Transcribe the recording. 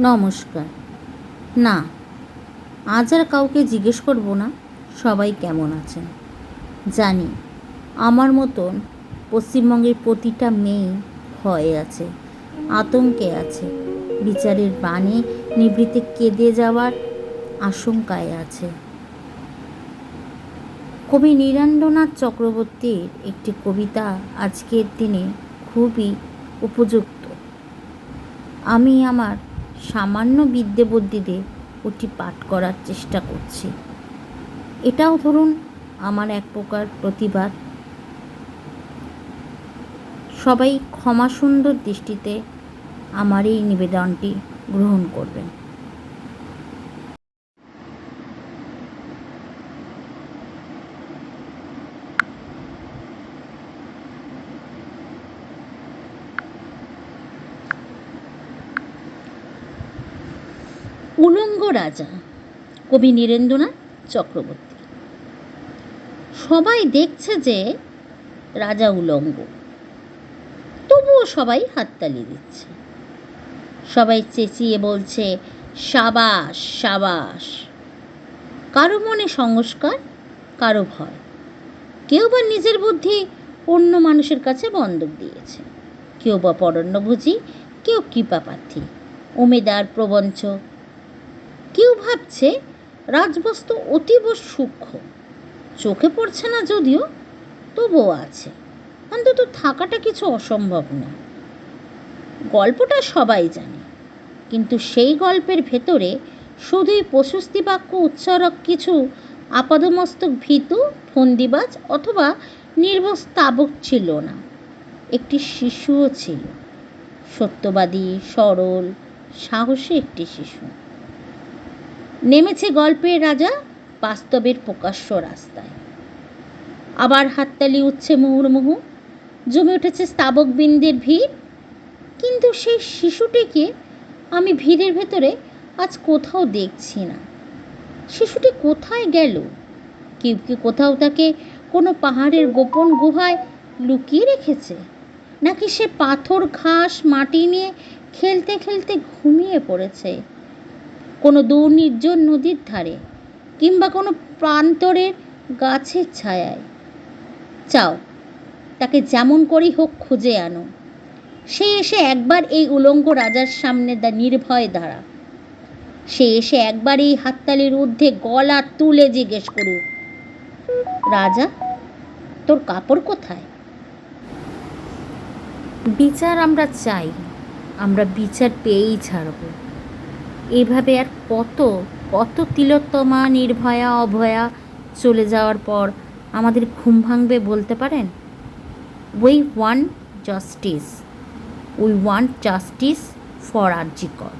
নমস্কার। না, আজ আর কাউকে জিজ্ঞেস করব না সবাই কেমন আছেন। জানি আমার মতন পশ্চিমবঙ্গের প্রতিটা মেয়ে ভয়ে আছে, আতঙ্কে আছে, বিচারের বাণে নিভৃতে কেঁদে যাওয়ার আশঙ্কায় আছে। কবি নীরেন্দ্রনাথ চক্রবর্তীর একটি কবিতা আজকের দিনে খুবই উপযুক্ত। আমি আমার সামান্য বিদ্যে বুদ্ধিতে ওটি পাঠ করার চেষ্টা করছি। এটাও ধরুন আমার এক প্রকার প্রতিবাদ। সবাই ক্ষমা সুন্দর দৃষ্টিতে আমার এই নিবেদনটি গ্রহণ করবেন। উলঙ্গ রাজা, কবি নীরেন্দ্রনাথ চক্রবর্তী। সবাই দেখছে যে রাজা উলঙ্গ, তবুও সবাই হাততালি দিচ্ছে। সবাই চেঁচিয়ে বলছে সাবাস সাবাস। কারো মনে সংস্কার, কারো ভয়। কেউ বা নিজের বুদ্ধি অন্য মানুষের কাছে বন্ধক দিয়েছে, কেউ বা পরণ্যভোজী, কেউ কৃপাপ্রার্থী, উমেদার প্রবঞ্চক। কেউ ভাবছে রাজবস্তু অতীব সূক্ষ্ম, চোখে পড়ছে না যদিও, তবুও আছে, অন্তত থাকাটা কিছু অসম্ভব না। গল্পটা সবাই জানে, কিন্তু সেই গল্পের ভেতরে শুধুই প্রশস্তি বাক্য উচ্চারক কিছু আপাদমস্তক ভীতু, ফন্দিবাজ অথবা নির্বোধ স্তাবক ছিল না। একটি শিশুও ছিল, সত্যবাদী, সরল, সাহসী একটি শিশু। নেমেছে গল্পের রাজা বাস্তবের প্রকাশ্য রাস্তায়। আবার হাততালি উঠছে মুহুর্মুহু, জমে উঠেছে স্তাবকবৃন্দের ভিড়। কিন্তু সেই শিশুটিকে আমি ভিড়ের ভেতরে আজ কোথাও দেখছি না। শিশুটি কোথায় গেল? কেউ কি কোথাও তাকে কোনো পাহাড়ের গোপন গুহায় লুকিয়ে রেখেছে, নাকি সে পাথর, ঘাস, মাটি নিয়ে খেলতে খেলতে ঘুমিয়ে পড়েছে কোনো দূর নির্জন নদীর ধারে, কিংবা কোনো প্রান্তরের গাছের ছায়ায়? চাও তাকে যেমন করেই হোক খুঁজে আনো। সে এসে একবার এই উলঙ্গ রাজার সামনে নির্ভয় দাঁড়া। সে এসে একবার এই হাততালির ঊর্ধ্বে গলা তুলে জিজ্ঞেস করুক, রাজা, তোর কাপড় কোথায়? বিচার আমরা চাই, আমরা বিচার পেয়েই ছাড়ব। এইভাবে আর কত কত তিলোত্তমা, নির্ভয়া, অভয়া চলে যাওয়ার পর আমাদের ঘুম ভাঙবে বলতে পারেন? We want justice, we want justice for RG Kar.